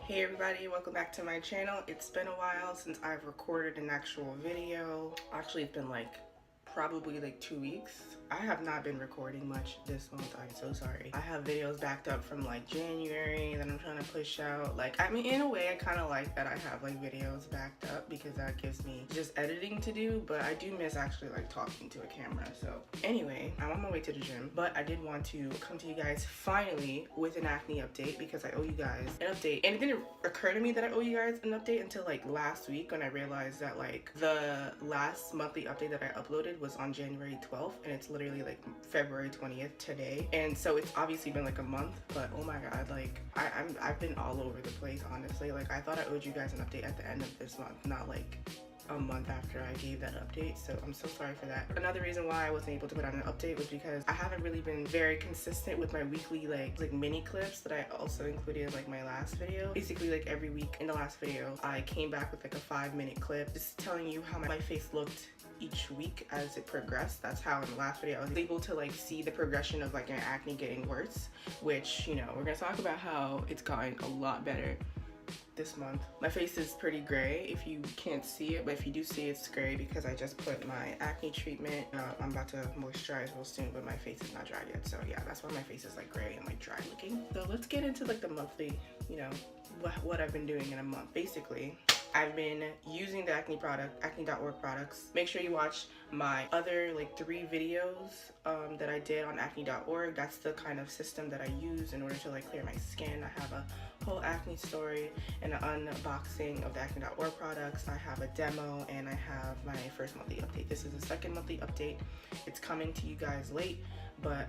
Hey everybody, welcome back to my channel. It's been a while since I've recorded an actual video. Actually, it's been probably 2 weeks. I have not been recording much this month. I'm so sorry. I have videos backed up from January that I'm trying to push out. I mean, in a way I kind of like that I have videos backed up because that gives me just editing to do, but I do miss actually talking to a camera. So anyway, I'm on my way to the gym, but I did want to come to you guys finally with an acne update because I owe you guys an update. And it didn't occur to me that I owe you guys an update until last week when I realized that the last monthly update that I uploaded was on January 12th and it's literally February 20th today, and so it's obviously been a month. But oh my god, I've been all over the place, honestly. I thought I owed you guys an update at the end of this month, not a month after I gave that update, so I'm so sorry for that. Another reason why I wasn't able to put out an update was because I haven't really been very consistent with my weekly mini clips that I also included in my last video. Basically every week in the last video I came back with a 5-minute clip just telling you how my face looked each week as it progressed. That's how in the last video I was able to see the progression of an acne getting worse, which, you know, we're gonna talk about how it's gotten a lot better this month. My face is pretty gray if you can't see it, but if you do see it's gray because I just put my acne treatment. I'm about to moisturize real soon, but my face is not dry yet, so yeah, that's why my face is gray and dry looking. So let's get into the monthly, you know, what I've been doing in a month. Basically, I've been using the acne product, acne.org products. Make sure you watch my other 3 videos that I did on acne.org. That's the kind of system that I use in order to clear my skin. I have a whole acne story and an unboxing of the acne.org products. I have a demo and I have my first monthly update. This is the second monthly update. It's coming to you guys late, but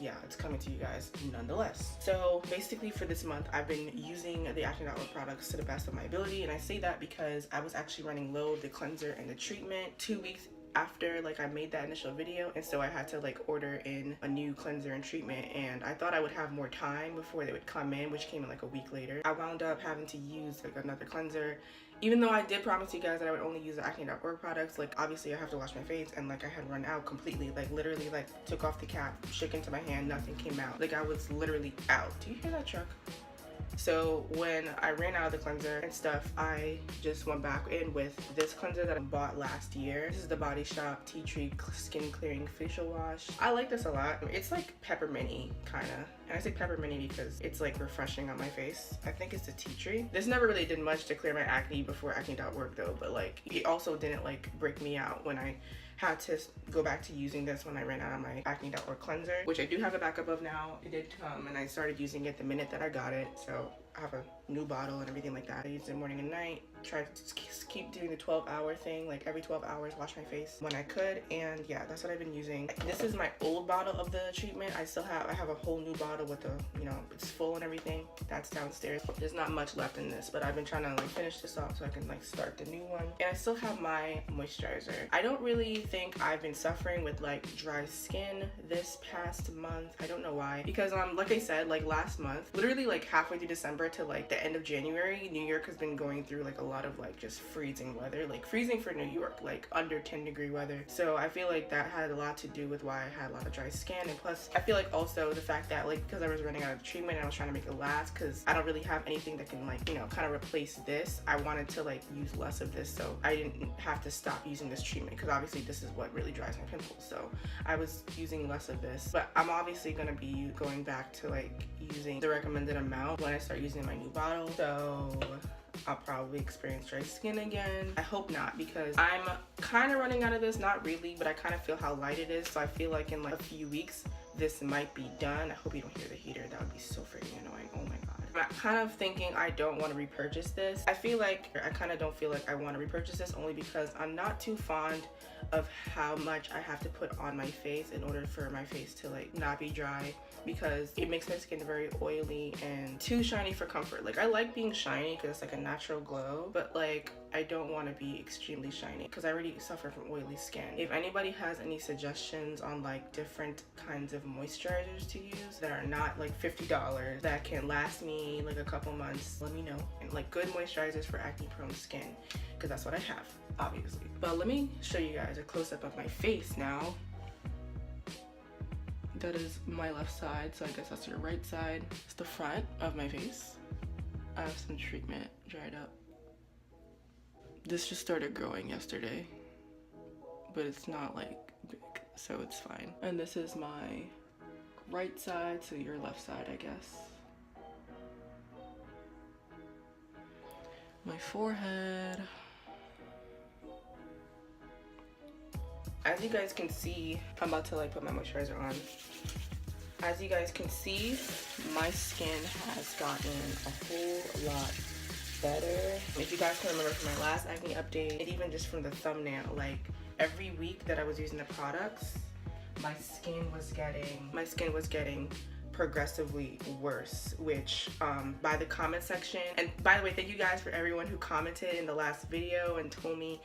yeah, it's coming to you guys nonetheless. So basically for this month, I've been using the acne.org products to the best of my ability, and I say that because I was actually running low, the cleanser and the treatment 2 weeks after I made that initial video, and so I had to order in a new cleanser and treatment, and I thought I would have more time before they would come in, which came in a week later. I wound up having to use another cleanser, even though I did promise you guys that I would only use the acne.org products. Obviously I have to wash my face, and I had run out completely. Literally took off the cap, shook into my hand, nothing came out. I was literally out. Do you hear that truck? So when I ran out of the cleanser and stuff, I just went back in with this cleanser that I bought last year. This is the Body Shop Tea Tree Skin Clearing Facial Wash. I like this a lot. It's pepperminty kind of. And I say pepperminty because it's refreshing on my face. I think it's the tea tree. This never really did much to clear my acne before acne.org though, but it also didn't break me out when I had to go back to using this when I ran out of my acne.org cleanser, which I do have a backup of now. It did come and I started using it the minute that I got it, so I have a new bottle and everything like that. I use it morning and night. Try to keep doing the 12-hour thing, every 12 hours wash my face when I could, and yeah, that's what I've been using. This is my old bottle of the treatment. I have a whole new bottle with you know, it's full and everything. That's downstairs. There's not much left in this, but I've been trying to finish this off so I can start the new one. And I still have my moisturizer. I don't really think I've been suffering with dry skin this past month. I don't know why, because like I said, last month, literally halfway through December to the end of January, New York has been going through a lot of just freezing weather, freezing for New York, under 10-degree weather. So I feel that had a lot to do with why I had a lot of dry skin, and plus I feel also the fact that because I was running out of treatment and I was trying to make it last, because I don't really have anything that can you know, kind of replace this. I wanted to use less of this so I didn't have to stop using this treatment, because obviously this is what really dries my pimples. So I was using less of this, but I'm obviously gonna be going back to using the recommended amount when I start using my new bottle. So I'll probably experience dry skin again. I hope not, because I'm kind of running out of this. Not really, but I kind of feel how light it is, so I feel in a few weeks this might be done. I hope you don't hear the heater. That would be so freaking annoying. Oh my god. I'm kind of thinking I don't want to repurchase this. I kind of don't feel I want to repurchase this, only because I'm not too fond of how much I have to put on my face in order for my face to not be dry, because it makes my skin very oily and too shiny for comfort. I like being shiny because it's a natural glow, but I don't want to be extremely shiny because I already suffer from oily skin. If anybody has any suggestions on different kinds of moisturizers to use that are not $50 that can last me a couple months, let me know. And good moisturizers for acne prone skin, because that's what I have, obviously. But let me show you guys a close-up of my face now. That is my left side, so I guess that's your right side. It's the front of my face. I have some treatment dried up. This just started growing yesterday, but it's not like big, so it's fine. And this is my right side, so your left side, I guess. My forehead. As you guys can see, I'm about to like put my moisturizer on. As you guys can see, my skin has gotten a whole lot better. If you guys can remember from my last acne update, and even just from the thumbnail, like every week that I was using the products, my skin was getting progressively worse, which by the comment section, and by the way, thank you guys for everyone who commented in the last video and told me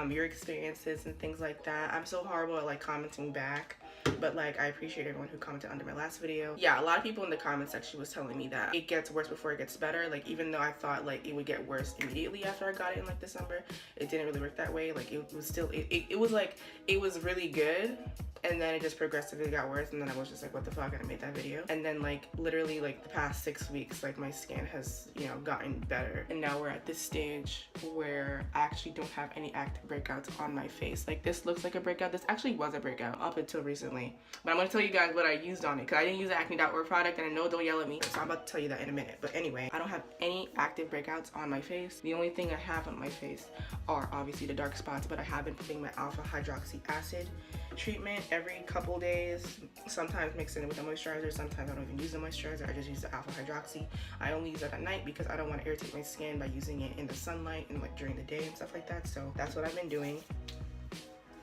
your experiences and things like that. I'm so horrible at like commenting back, but like I appreciate everyone who commented under my last video. Yeah, a lot of people in the comment section was telling me that it gets worse before it gets better. Like even though I thought like it would get worse immediately after I got it in like December, it didn't really work that way. Like it was still, it was like, it was really good, and then it just progressively got worse, and then I was just like, what the fuck, and I made that video. And then like literally like the past 6 weeks, like my skin has, you know, gotten better, and now we're at this stage where I actually don't have any active breakouts on my face. Like this looks like a breakout. This actually was a breakout up until recently, but I'm gonna tell you guys what I used on it, because I didn't use the acne.org product, and I know don't yell at me, so I'm about to tell you that in a minute. But anyway, I don't have any active breakouts on my face. The only thing I have on my face are obviously the dark spots, but I have been putting my alpha hydroxy acid treatment every couple days, sometimes mixing it with a moisturizer. Sometimes I don't even use the moisturizer, I just use the alpha hydroxy. I only use that at night because I don't want to irritate my skin by using it in the sunlight and like during the day and stuff like that. So that's what I've been doing.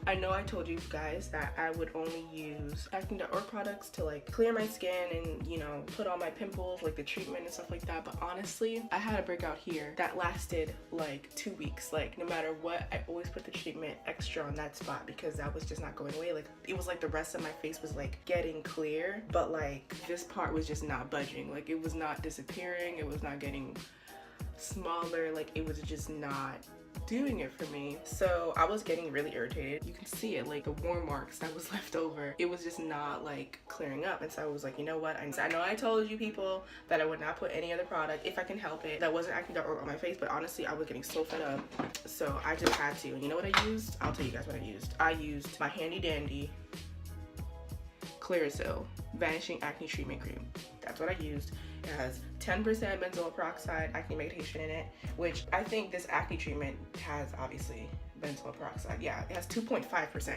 I know I told you guys that I would only use acne.org products to like clear my skin and, you know, put on my pimples, like the treatment and stuff like that. But honestly, I had a breakout here that lasted like 2 weeks. Like no matter what, I always put the treatment extra on that spot because that was just not going away. Like it was like the rest of my face was like getting clear, but like this part was just not budging. Like it was not disappearing, it was not getting smaller, like it was just not doing it for me. So I was getting really irritated. You can see it, like the warm marks that was left over. It was just not like clearing up. And so I was like, you know what? I know I told you people that I would not put any other product if I can help it that wasn't acne.org on my face, but honestly I was getting so fed up. So I just had to. And you know what I used? I'll tell you guys what I used. I used my handy dandy Clearasil Vanishing Acne Treatment Cream. That's what I used. It has 10% benzoyl peroxide acne medication in it, which I think this acne treatment has obviously benzoyl peroxide. Yeah, it has 2.5%.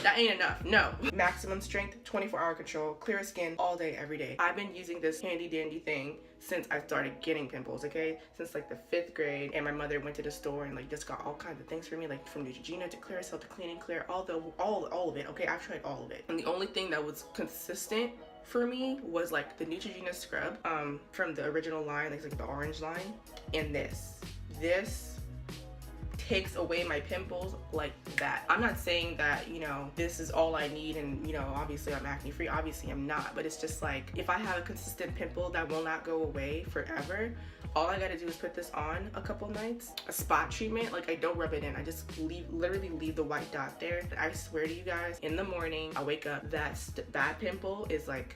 That ain't enough, no. Maximum strength, 24-hour control, clear skin all day, every day. I've been using this handy dandy thing since I started getting pimples, okay? Since like the 5th grade, and my mother went to the store and like just got all kinds of things for me, like from Neutrogena to Clearasil to Clean and Clear, all of it, okay? I've tried all of it. And the only thing that was consistent for me was like the Neutrogena scrub from the original line, like the orange line, and this takes away my pimples like that. I'm not saying that, you know, this is all I need and, you know, obviously I'm acne free. Obviously I'm not, but it's just like if I have a consistent pimple that will not go away forever, all I gotta do is put this on a couple nights. A spot treatment, like I don't rub it in, I just literally leave the white dot there. I swear to you guys, in the morning I wake up, that pimple is like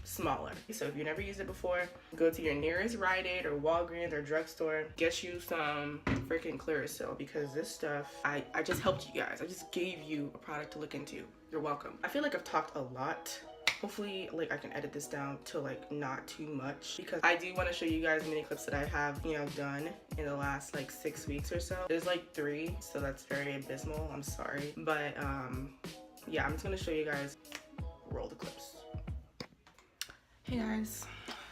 smaller. So if you never used it before, go to your nearest Rite Aid or Walgreens or drugstore, get you some freaking Clearasil, because this stuff, I just helped you guys. I just gave you a product to look into. You're welcome. I feel like I've talked a lot. Hopefully like I can edit this down to like not too much, because I do want to show you guys mini clips that I have, you know, done in the last like 6 weeks or so. There's like 3, so that's very abysmal, I'm sorry, but yeah, I'm just gonna show you guys. Roll the clips. Hey guys,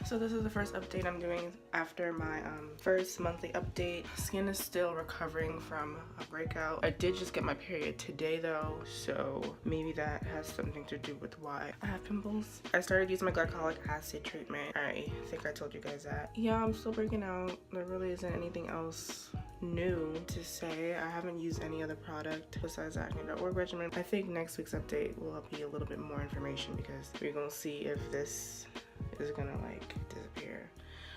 so this is the first update I'm doing after my first monthly update. Skin is still recovering from a breakout. I did just get my period today though, so maybe that has something to do with why I have pimples. I started using my glycolic acid treatment. I think I told you guys that. Yeah, I'm still breaking out. There really isn't anything else new to say. I haven't used any other product besides acne.org regimen. I think next week's update will be a little bit more information, because we're gonna see if this is gonna like disappear.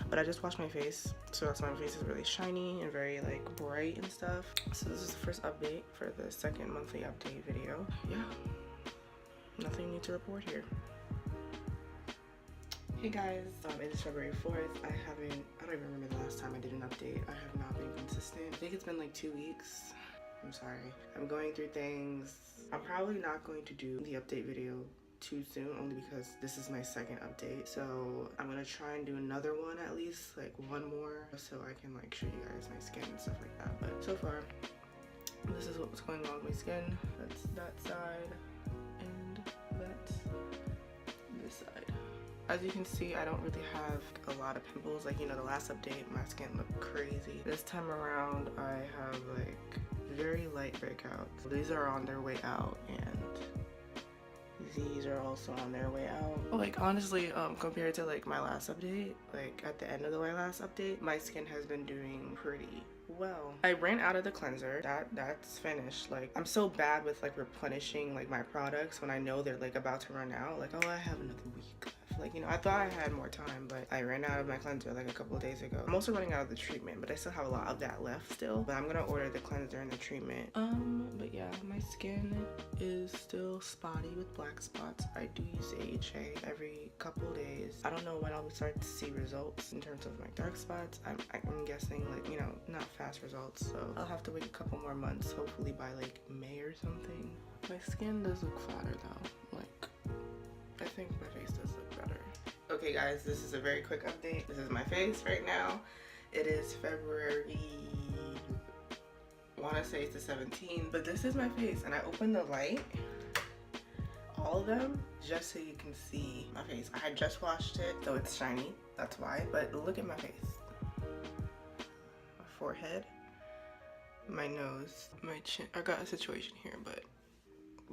But I just washed my face, so that's why my face is really shiny and very like bright and stuff. So this is the first update for the second monthly update video. Yeah, nothing new to report here. Hey guys, it is February 4th. I don't even remember the last time I did an update. I have not been consistent. I think it's been like 2 weeks. I'm sorry. I'm going through things. I'm probably not going to do the update video too soon, only because this is my second update. So I'm gonna try and do another one, at least like one more, so I can like show you guys my skin and stuff like that. But so far, this is what's going on with my skin. That's that side and that's this side. As you can see, I don't really have a lot of pimples. Like, you know, the last update, my skin looked crazy. This time around, I have like very light breakouts. These are on their way out, and these are also on their way out. Like, honestly, compared to like my last update, like at the end of my last update, my skin has been doing pretty well. I ran out of the cleanser. That's finished. Like, I'm so bad with like replenishing like my products when I know they're like about to run out. Like, oh, I have another week left. Like, you know, I thought I had more time, but I ran out of my cleanser like a couple of days ago. I'm also running out of the treatment, but I still have a lot of that left still. But I'm gonna order the cleanser and the treatment. But yeah, my skin is still spotty with black spots. I do use AHA every couple of days. I don't know when I'll start to see results in terms of my dark spots. I'm guessing, like, you know, not fast results, so I'll have to wait a couple more months, hopefully by like May or something. My skin does look flatter though. Like, I think my face does look better. Okay guys, this is a very quick update. This is my face right now. It is February, I want to say it's the 17th, but this is my face, and I opened the light, all of them, just so you can see my face. I had just washed it, so it's shiny, that's why, but look at my face. My forehead, my nose, my chin. I got a situation here, but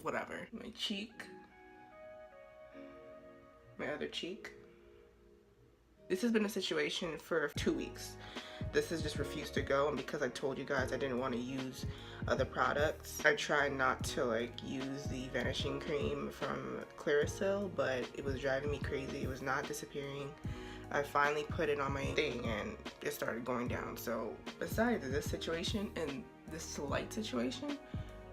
whatever. My cheek, my other cheek. This has been a situation for 2 weeks. This has just refused to go, and because I told you guys I didn't want to use other products, I tried not to like use the vanishing cream from Clearasil, but it was driving me crazy. It was not disappearing. I finally put it on my thing and it started going down. So besides this situation and this light situation,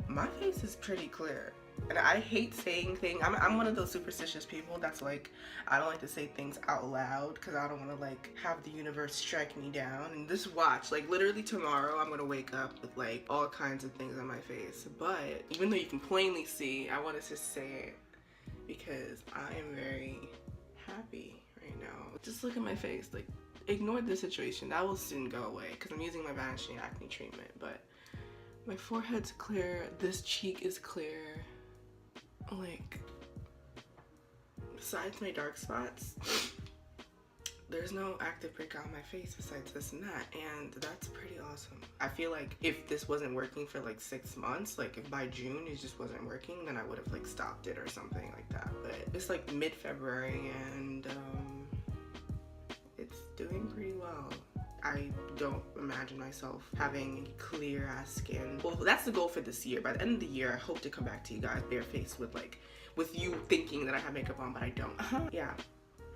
my face is pretty clear. And I hate saying things. I'm one of those superstitious people that's like, I don't like to say things out loud because I don't want to like have the universe strike me down. And just watch, like literally tomorrow I'm gonna wake up with like all kinds of things on my face. But even though you can plainly see, I want to just say it because I am very happy right now. Just look at my face. Like, ignore the situation. That will soon go away because I'm using my vanishing acne treatment. But my forehead's clear. This cheek is clear. Like, besides my dark spots, there's no active breakout on my face besides this and that, and that's pretty awesome. I feel like if this wasn't working for like 6 months, like if by June it just wasn't working, then I would have like stopped it or something like that. But it's like mid-February and it's doing pretty well. I don't imagine myself having clear ass skin. Well, that's the goal for this year. By the end of the year, I hope to come back to you guys barefaced with you thinking that I have makeup on, but I don't. Yeah,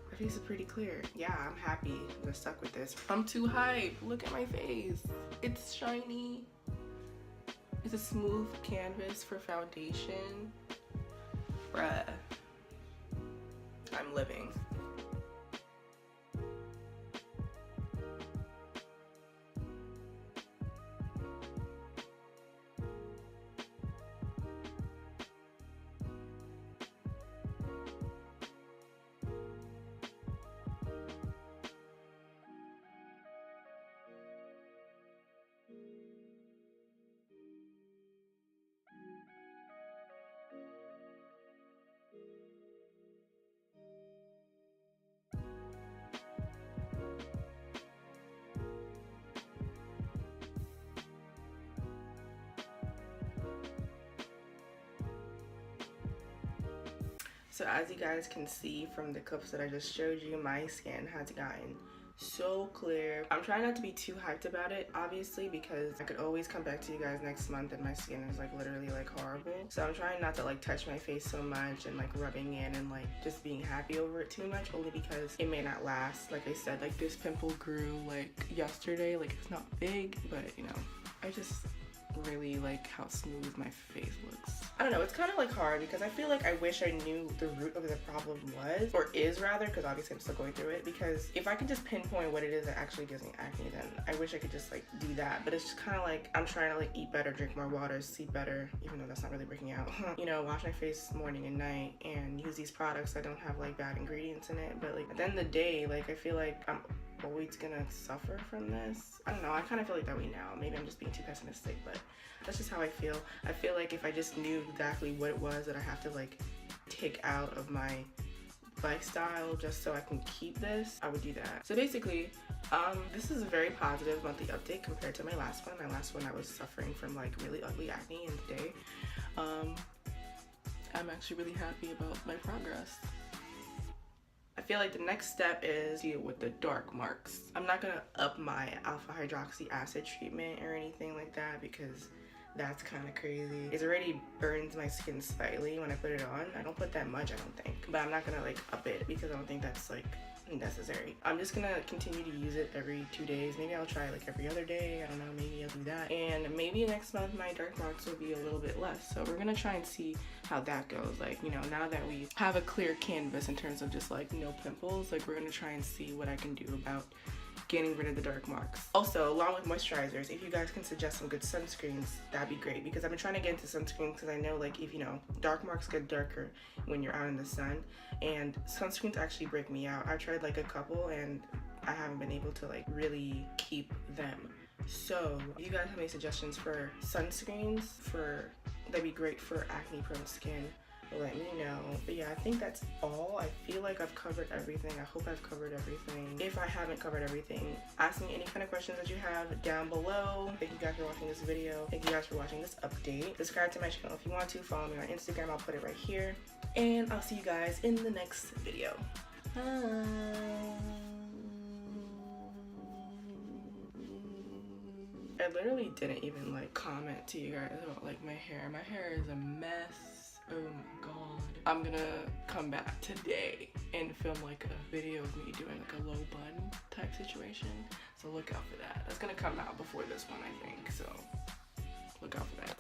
my face is pretty clear. Yeah, I'm happy that I stuck with this. I'm too hyped. Look at my face. It's shiny. It's a smooth canvas for foundation. Bruh, I'm living. So as you guys can see from the clips that I just showed you, my skin has gotten so clear. I'm trying not to be too hyped about it, obviously, because I could always come back to you guys next month and my skin is like literally like horrible. So I'm trying not to like touch my face so much and like rubbing in and like just being happy over it too much, only because it may not last. Like I said, like this pimple grew like yesterday. Like, it's not big, but you know, I just really like how smooth my face looks. I don't know, it's kind of like hard because I feel like I wish I knew the root of the problem was, or is rather, because obviously I'm still going through it, because if I could just pinpoint what it is that actually gives me acne, then I wish I could just like do that. But it's just kind of like I'm trying to like eat better, drink more water, sleep better, even though that's not really working out. You know, wash my face morning and night and use these products that don't have like bad ingredients in it. But like at the end of the day, like I feel like I'm always gonna suffer from this. I don't know, I kind of feel like that way now. Maybe I'm just being too pessimistic, but that's just how I feel. I feel like if I just knew exactly what it was that I have to like take out of my lifestyle just so I can keep this, I would do that. So basically, this is a very positive monthly update compared to my last one. My last one, I was suffering from like really ugly acne, and today, I'm actually really happy about my progress. I feel like the next step is deal with the dark marks. I'm not gonna up my alpha hydroxy acid treatment or anything like that because that's kind of crazy. It already burns my skin slightly when I put it on. I don't put that much, I don't think. But I'm not gonna like up it because I don't think that's like necessary. I'm just gonna continue to use it every 2 days. Maybe I'll try like every other day. I don't know, maybe I'll do that. And maybe next month my dark marks will be a little bit less. So we're gonna try and see how that goes. Like, you know, now that we have a clear canvas in terms of just like no pimples, like we're gonna try and see what I can do about getting rid of the dark marks. Also, along with moisturizers, if you guys can suggest some good sunscreens, that'd be great, because I've been trying to get into sunscreen because I know, like, if you know, dark marks get darker when you're out in the sun, and sunscreens actually break me out. I've tried like a couple and I haven't been able to like really keep them. So if you guys have any suggestions for sunscreens that'd be great for acne prone skin, let me know. But yeah, I think that's all. I feel like I've covered everything. I hope I've covered everything. If I haven't covered everything, ask me any kind of questions that you have down below. Thank you guys for watching this video. Thank you guys for watching this update. Subscribe to my channel if you want to. Follow me on Instagram. I'll put it right here. And I'll see you guys in the next video. I literally didn't even like comment to you guys about like my hair. My hair is a mess. Oh my god. I'm gonna come back today and film like a video of me doing like a low bun type situation. So look out for that. That's gonna come out before this one, I think. So look out for that.